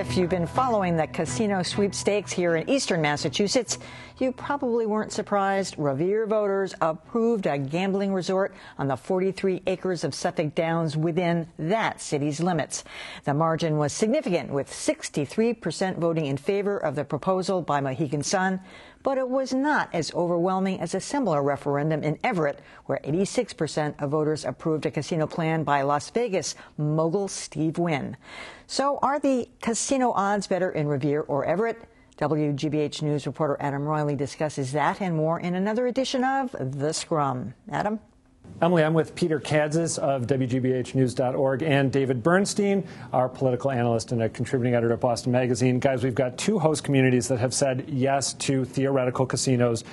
If you've been following the casino sweepstakes here in eastern Massachusetts, you probably weren't surprised. Revere voters approved a gambling resort on the 43 acres of Suffolk Downs within that city's limits. The margin was significant, with 63% voting in favor of the proposal by Mohegan Sun, but it was not as overwhelming as a similar referendum in Everett, where 86% of voters approved a casino plan by Las Vegas mogul Steve Wynn. So are the casino odds better in Revere or Everett? WGBH News reporter Adam Royley discusses that and more in another edition of The Scrum. Adam? Emily, I'm with Peter Kadzis of WGBHnews.org and David Bernstein, our political analyst and a contributing editor at Boston Magazine. Guys, we've got two host communities that have said yes to theoretical casinos.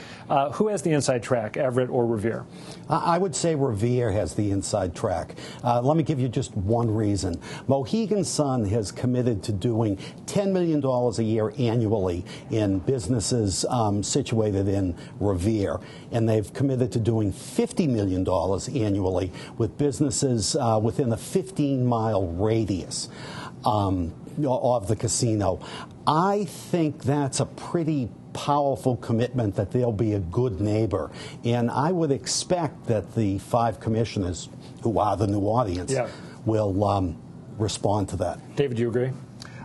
Who has the inside track, Everett or Revere? I would say Revere has the inside track. Let me give you just one reason. Mohegan Sun has committed to doing $10 million a year annually in businesses situated in Revere, and they've committed to doing $50 million annually with businesses within a 15-mile radius of the casino. I think that's a pretty powerful commitment that they'll be a good neighbor. And I would expect that the 5 commissioners, who are the new audience, will respond to that. David, do you agree?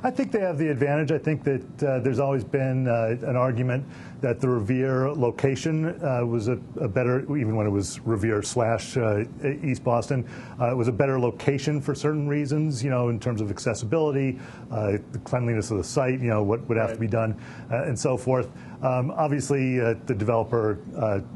I think they have the advantage. I think that there's always been an argument that the Revere location was a better, even when it was Revere / East Boston, it was a better location for certain reasons, you know, in terms of accessibility, the cleanliness of the site, you know, what would have to be done, and so forth. Obviously, the developer,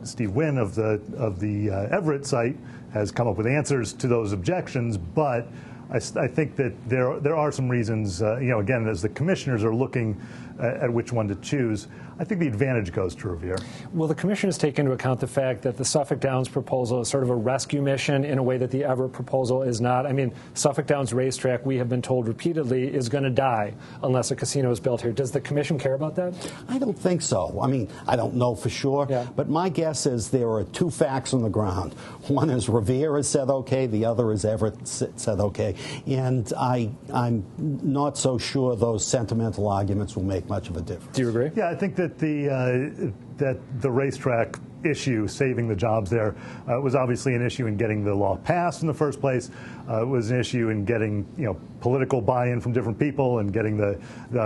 Steve Wynn of the Everett site, has come up with answers to those objections, but I think that there are some reasons, you know, again, as the commissioners are looking at which one to choose, I think the advantage goes to Revere. Will the commissioners take into account the fact that the Suffolk Downs proposal is sort of a rescue mission in a way that the Everett proposal is not? I mean, Suffolk Downs racetrack, we have been told repeatedly, is going to die unless a casino is built here. Does the commission care about that? I don't think so. I mean, I don't know for sure, but my guess is there are 2 facts on the ground. One is Revere has said okay, the other is Everett said okay. And I'm not so sure those sentimental arguments will make much of a difference. Do you agree? Yeah, I think that the racetrack issue, saving the jobs there, was obviously an issue in getting the law passed in the first place. It was an issue in getting, you know, political buy-in from different people and getting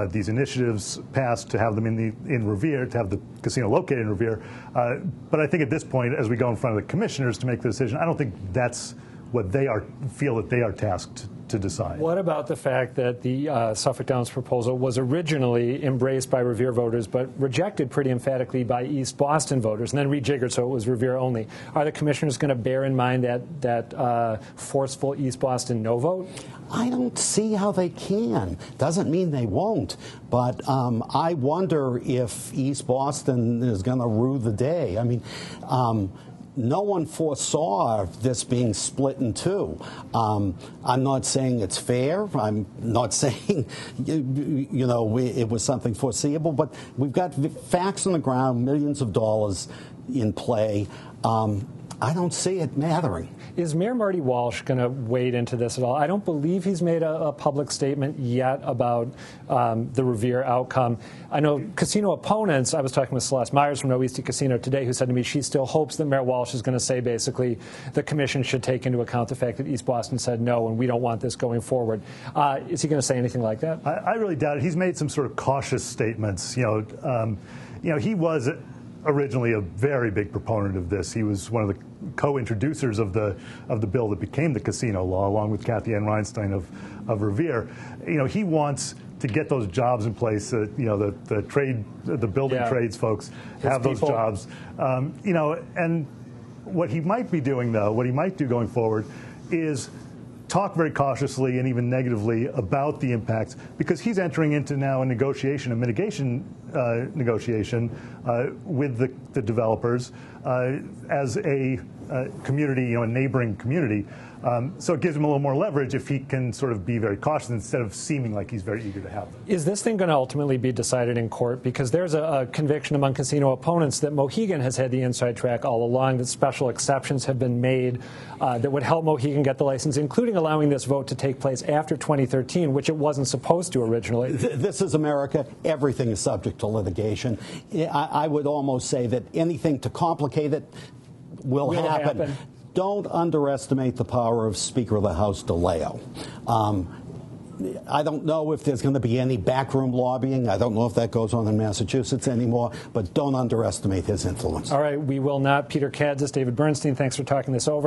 these initiatives passed to have them in Revere, to have the casino located in Revere. But I think at this point, as we go in front of the commissioners to make the decision, I don't think that's what they feel that they are tasked to decide. What about the fact that the Suffolk Downs proposal was originally embraced by Revere voters but rejected pretty emphatically by East Boston voters and then rejiggered so it was Revere only? Are the commissioners going to bear in mind that forceful East Boston no vote? I don't see how they can. Doesn't mean they won't, but I wonder if East Boston is going to rue the day. I mean, no one foresaw this being split in 2. I'm not saying it's fair. I'm not saying, you know, it was something foreseeable, but we've got facts on the ground, millions of dollars in play. I don't see it mattering. Is Mayor Marty Walsh going to wade into this at all? I don't believe he's made a public statement yet about the Revere outcome. I know casino opponents, I was talking with Celeste Myers from No Eastie Casino today, who said to me she still hopes that Mayor Walsh is going to say basically the commission should take into account the fact that East Boston said no and we don't want this going forward. Is he going to say anything like that? I really doubt it. He's made some sort of cautious statements. You know, he was originally a very big proponent of this. He was one of the co-introducers of the bill that became the casino law, along with Kathy Ann Reinstein of Revere. You know, he wants to get those jobs in place. You know, the building trades folks have those jobs. You know, and what he might be doing, though, what he might do going forward, is talk very cautiously and even negatively about the impacts, because he's entering into now a negotiation, a mitigation negotiation with the developers as a community, a neighboring community. So it gives him a little more leverage if he can sort of be very cautious instead of seeming like he's very eager to have them. Is this thing going to ultimately be decided in court? Because there's a conviction among casino opponents that Mohegan has had the inside track all along, that special exceptions have been made that would help Mohegan get the license, including allowing this vote to take place after 2013, which it wasn't supposed to originally. This is America. Everything is subject to litigation. I would almost say that anything to complicate it will happen. Don't underestimate the power of Speaker of the House DeLeo. I don't know if there's going to be any backroom lobbying. I don't know if that goes on in Massachusetts anymore, but don't underestimate his influence. All right, we will not. Peter Kadzis, David Bernstein, thanks for talking this over.